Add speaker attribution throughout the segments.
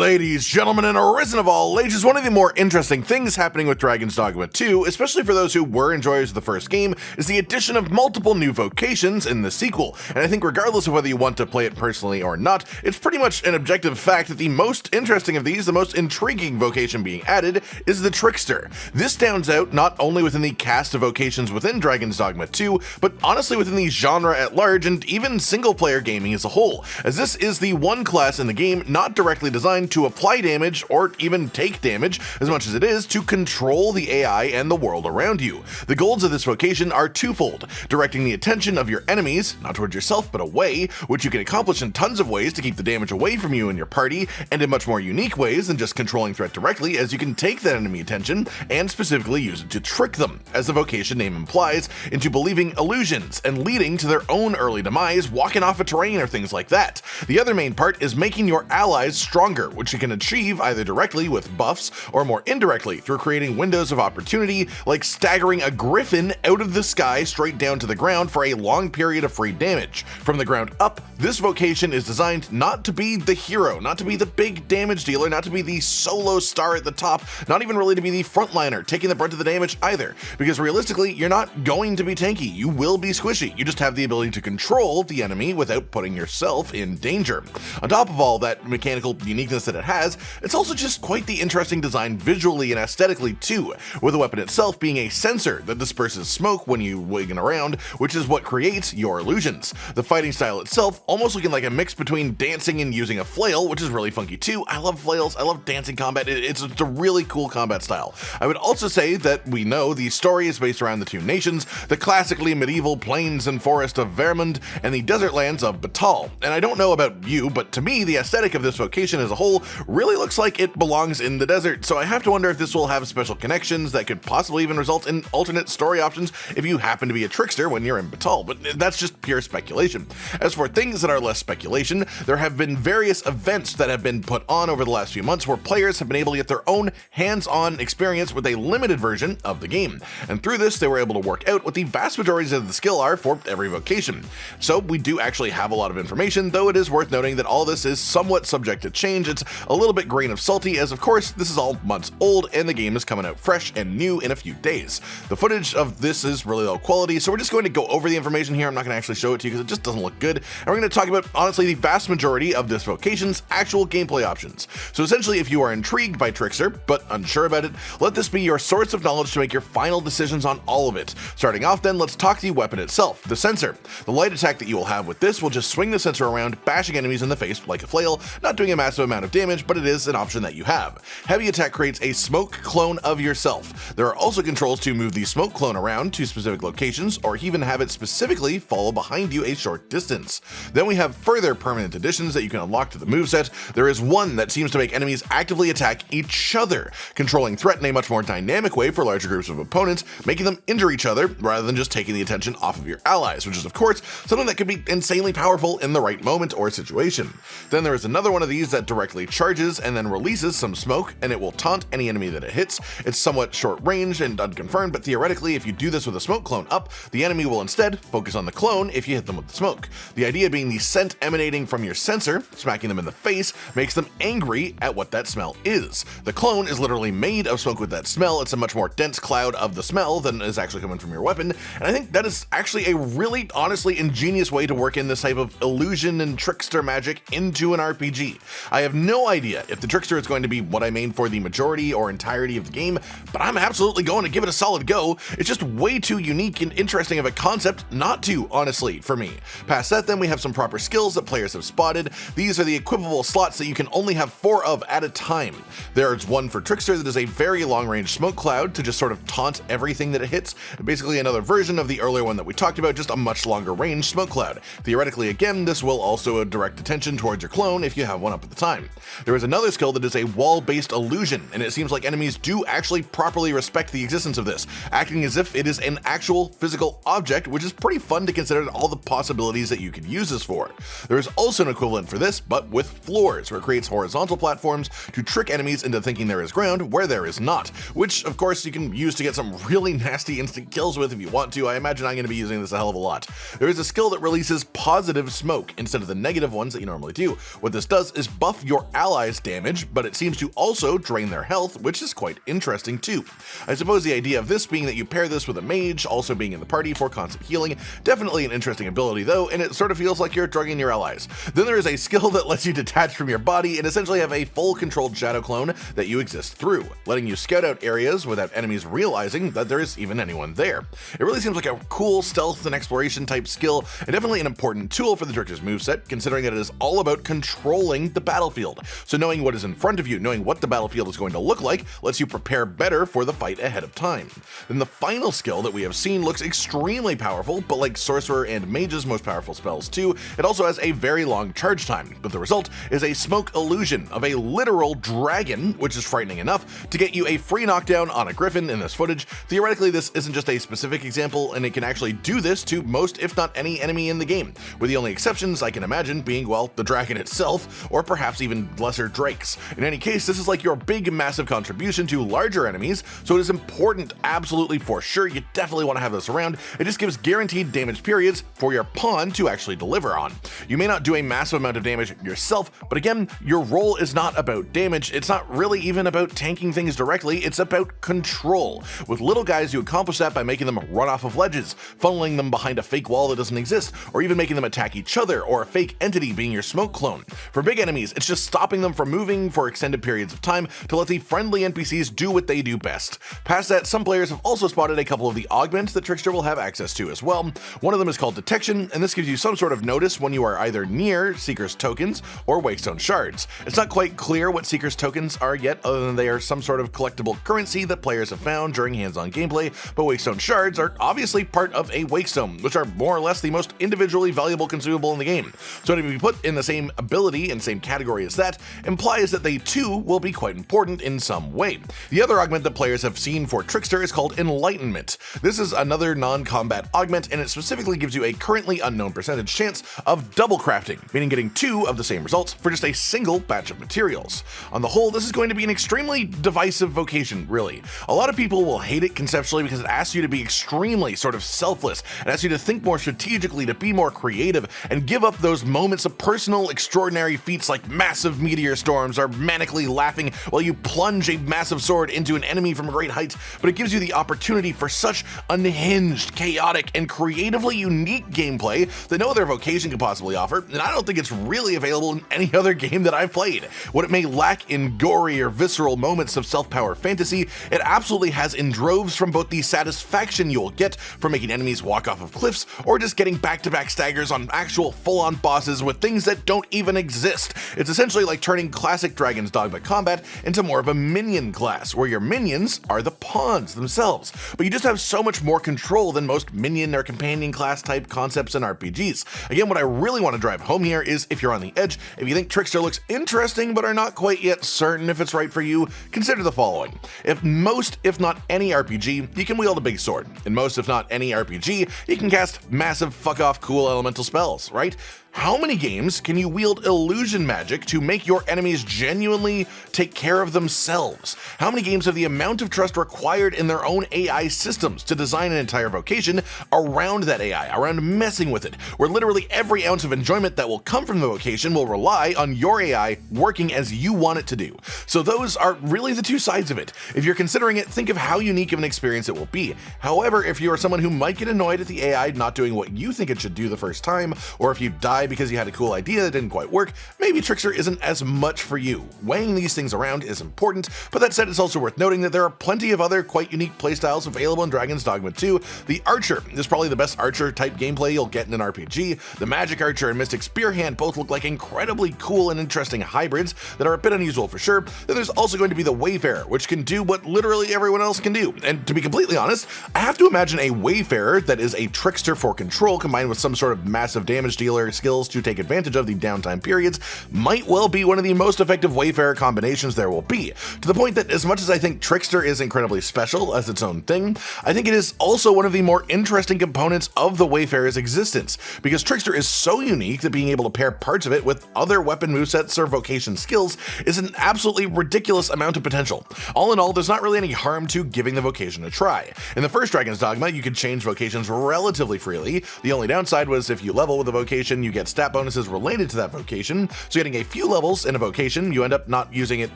Speaker 1: ladies, gentlemen, and arisen of all ages, one of the more interesting things happening with Dragons Dogma 2, especially for those who were enjoyers of the first game, is the addition of multiple new vocations in the sequel. And I think regardless of whether you want to play it personally or not, it's pretty much an objective fact that the most interesting of these, the most intriguing vocation being added, is the Trickster. This stands out not only within the cast of vocations within Dragons Dogma 2, but honestly within the genre at large and even single-player gaming as a whole, as this is the one class in the game not directly designed to apply damage or even take damage as much as it is to control the AI and the world around you. The goals of this vocation are twofold: directing the attention of your enemies, not towards yourself but away, which you can accomplish in tons of ways to keep the damage away from you and your party, and in much more unique ways than just controlling threat directly, as you can take that enemy attention and specifically use it to trick them, as the vocation name implies, into believing illusions and leading to their own early demise, walking off a terrain or things like that. The other main part is making your allies stronger, which you can achieve either directly with buffs or more indirectly through creating windows of opportunity, like staggering a griffin out of the sky straight down to the ground for a long period of free damage. From the ground up, this vocation is designed not to be the hero, not to be the big damage dealer, not to be the solo star at the top, not even really to be the frontliner taking the brunt of the damage either, because realistically, you're not going to be tanky, you will be squishy, you just have the ability to control the enemy without putting yourself in danger. On top of all that mechanical uniqueness that it has, it's also just quite the interesting design visually and aesthetically too, with the weapon itself being a sensor that disperses smoke when you wiggle around, which is what creates your illusions. The fighting style itself almost looking like a mix between dancing and using a flail, which is really funky too. I love flails, I love dancing combat, it's a really cool combat style. I would also say that we know the story is based around the two nations, the classically medieval plains and forest of Vermund and the desert lands of Batal. And I don't know about you, but to me, the aesthetic of this vocation as a whole really looks like it belongs in the desert, so I have to wonder if this will have special connections that could possibly even result in alternate story options if you happen to be a trickster when you're in Batal, but that's just pure speculation. As for things that are less speculation, there have been various events that have been put on over the last few months where players have been able to get their own hands-on experience with a limited version of the game, and through this they were able to work out what the vast majorities of the skill are for every vocation. So we do actually have a lot of information, though it is worth noting that all this is somewhat subject to change. It's a little bit grain of salty, as of course this is all months old and the game is coming out fresh and new in a few days. The footage of this is really low quality, so we're just going to go over the information here. I'm not going to actually show it to you because it just doesn't look good, and we're going to talk about honestly the vast majority of this vocation's actual gameplay options. So essentially, if you are intrigued by Trickster but unsure about it, let this be your source of knowledge to make your final decisions on all of it. Starting off then, let's talk the weapon itself, the sensor. The light attack that you will have with this will just swing the sensor around, bashing enemies in the face like a flail, not doing a massive amount of damage, but it is an option that you have. Heavy attack creates a smoke clone of yourself. There are also controls to move the smoke clone around to specific locations, or even have it specifically follow behind you a short distance. Then we have further permanent additions that you can unlock to the moveset. There is one that seems to make enemies actively attack each other, controlling threat in a much more dynamic way for larger groups of opponents, making them injure each other rather than just taking the attention off of your allies, which is of course something that could be insanely powerful in the right moment or situation. Then there is another one of these that directly charges and then releases some smoke, and it will taunt any enemy that it hits. It's somewhat short range and unconfirmed, but theoretically if you do this with a smoke clone up, the enemy will instead focus on the clone if you hit them with the smoke. The idea being the scent emanating from your sensor, smacking them in the face, makes them angry at what that smell is. The clone is literally made of smoke with that smell. It's a much more dense cloud of the smell than is actually coming from your weapon, and I think that is actually a really honestly ingenious way to work in this type of illusion and trickster magic into an RPG. I have no idea if the Trickster is going to be what I main for the majority or entirety of the game, but I'm absolutely going to give it a solid go. It's just way too unique and interesting of a concept not to, honestly, for me. Past that then, we have some proper skills that players have spotted. These are the equipable slots that you can only have 4 of at a time. There's one for Trickster that is a very long range smoke cloud to just sort of taunt everything that it hits. Basically another version of the earlier one that we talked about, just a much longer range smoke cloud. Theoretically again, this will also direct attention towards your clone if you have one up at the time. There is another skill that is a wall-based illusion, and it seems like enemies do actually properly respect the existence of this, acting as if it is an actual physical object, which is pretty fun to consider all the possibilities that you could use this for. There is also an equivalent for this, but with floors, where it creates horizontal platforms to trick enemies into thinking there is ground where there is not, which of course you can use to get some really nasty instant kills with if you want to. I imagine I'm going to be using this a hell of a lot. There is a skill that releases positive smoke instead of the negative ones that you normally do. What this does is buff your your allies damage, but it seems to also drain their health, which is quite interesting too. I suppose the idea of this being that you pair this with a mage also being in the party for constant healing. Definitely an interesting ability though, and it sort of feels like you're drugging your allies. Then there is a skill that lets you detach from your body and essentially have a full controlled shadow clone that you exist through, letting you scout out areas without enemies realizing that there is even anyone there. It really seems like a cool stealth and exploration type skill, and definitely an important tool for the Trickster's moveset, considering that it is all about controlling the battlefield. So knowing what is in front of you, knowing what the battlefield is going to look like, lets you prepare better for the fight ahead of time. Then the final skill that we have seen looks extremely powerful, but like Sorcerer and Mage's most powerful spells too, it also has a very long charge time, but the result is a smoke illusion of a literal dragon, which is frightening enough to get you a free knockdown on a griffin in this footage. Theoretically, this isn't just a specific example, and it can actually do this to most, if not any, enemy in the game, with the only exceptions I can imagine being, well, the dragon itself, or perhaps even lesser drakes. In any case, this is like your big, massive contribution to larger enemies, so it is important, absolutely for sure, you definitely want to have this around. It just gives guaranteed damage periods for your pawn to actually deliver on. You may not do a massive amount of damage yourself, but again, your role is not about damage, it's not really even about tanking things directly, it's about control. With little guys, you accomplish that by making them run off of ledges, funneling them behind a fake wall that doesn't exist, or even making them attack each other, or a fake entity being your smoke clone. For big enemies, it's just stopping them from moving for extended periods of time to let the friendly NPCs do what they do best. Past that, some players have also spotted a couple of the augments that Trickster will have access to as well. One of them is called Detection, and this gives you some sort of notice when you are either near Seeker's tokens or Wakestone shards. It's not quite clear what Seeker's tokens are yet, other than they are some sort of collectible currency that players have found during hands-on gameplay, but Wakestone shards are obviously part of a Wakestone, which are more or less the most individually valuable consumable in the game. So to be put in the same ability and same category as that implies that they too will be quite important in some way. The other augment that players have seen for Trickster is called Enlightenment. This is another non-combat augment, and it specifically gives you a currently unknown percentage chance of double crafting, meaning getting two of the same results for just a single batch of materials. On the whole, this is going to be an extremely divisive vocation, really. A lot of people will hate it conceptually because it asks you to be extremely sort of selfless. It asks you to think more strategically, to be more creative, and give up those moments of personal extraordinary feats like massive meteor storms or manically laughing while you plunge a massive sword into an enemy from a great height, but it gives you the opportunity for such unhinged, chaotic, and creatively unique gameplay that no other vocation could possibly offer, and I don't think it's really available in any other game that I've played. What it may lack in gory or visceral moments of self-power fantasy, it absolutely has in droves from both the satisfaction you'll get from making enemies walk off of cliffs, or just getting back-to-back staggers on actual full-on bosses with things that don't even exist. It's essentially like turning classic Dragons Dogma combat into more of a minion class, where your minions are the pawns themselves, but you just have so much more control than most minion or companion class type concepts in RPGs. Again, what I really want to drive home here is if you're on the edge, if you think Trickster looks interesting but are not quite yet certain if it's right for you, consider the following. If most, if not any RPG, you can wield a big sword. In most, if not any RPG, you can cast massive fuck-off cool elemental spells, right? How many games can you wield illusion magic to make your enemies genuinely take care of themselves? How many games have the amount of trust required in their own AI systems to design an entire vocation around that AI, around messing with it, where literally every ounce of enjoyment that will come from the vocation will rely on your AI working as you want it to do? So those are really the two sides of it. If you're considering it, think of how unique of an experience it will be. However, if you are someone who might get annoyed at the AI not doing what you think it should do the first time, or if you die because you had a cool idea that didn't quite work, maybe Trickster isn't as much for you. Weighing these things around is important, but that said, it's also worth noting that there are plenty of other quite unique playstyles available in Dragons Dogma 2. The Archer is probably the best Archer type gameplay you'll get in an RPG. The Magic Archer and Mystic Spearhand both look like incredibly cool and interesting hybrids that are a bit unusual for sure. Then there's also going to be the Wayfarer, which can do what literally everyone else can do. And to be completely honest, I have to imagine a Wayfarer that is a Trickster for control combined with some sort of massive damage dealer skills to take advantage of the downtime periods might well be one of the most effective Wayfarer combinations there will be, to the point that as much as I think Trickster is incredibly special as its own thing, I think it is also one of the more interesting components of the Wayfarer's existence, because Trickster is so unique that being able to pair parts of it with other weapon movesets or vocation skills is an absolutely ridiculous amount of potential. All in all, there's not really any harm to giving the vocation a try. In the first Dragon's Dogma, you could change vocations relatively freely. The only downside was if you level with a vocation, you get get stat bonuses related to that vocation, so getting a few levels in a vocation, you end up not using it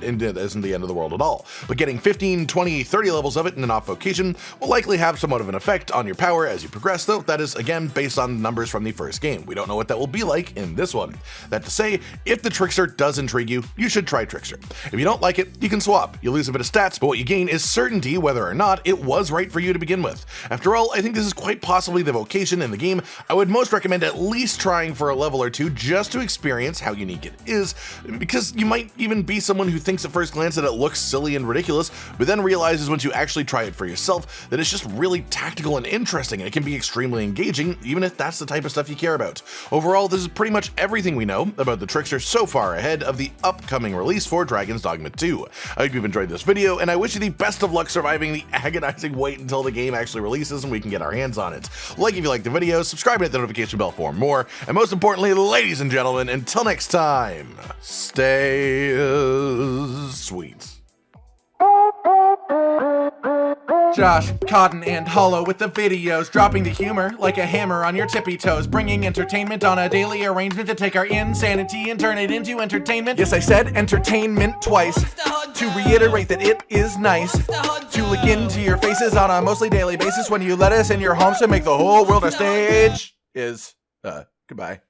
Speaker 1: isn't the end of the world at all. But getting 15, 20, 30 levels of it in an off vocation will likely have somewhat of an effect on your power as you progress, though that is again based on numbers from the first game. We don't know what that will be like in this one. That to say, if the Trickster does intrigue you, you should try Trickster. If you don't like it, you can swap. You lose a bit of stats, but what you gain is certainty whether or not it was right for you to begin with. After all, I think this is quite possibly the vocation in the game I would most recommend at least trying for a level or two just to experience how unique it is, because you might even be someone who thinks at first glance that it looks silly and ridiculous, but then realizes once you actually try it for yourself that it's just really tactical and interesting, and it can be extremely engaging even if that's the type of stuff you care about. Overall, this is pretty much everything we know about the Trickster so far ahead of the upcoming release for Dragons Dogma 2. I hope you've enjoyed this video, and I wish you the best of luck surviving the agonizing wait until the game actually releases and we can get our hands on it. Like if you like the video, subscribe and hit the notification bell for more, and most importantly, ladies and gentlemen, until next time, stay sweet.
Speaker 2: Josh, Cotton, and Hollow with the videos, dropping the humor like a hammer on your tippy toes, bringing entertainment on a daily arrangement to take our insanity and turn it into entertainment. Yes, I said entertainment twice, to reiterate that it is nice to look into your faces on a mostly daily basis when you let us in your homes to make the whole world a stage. Goodbye.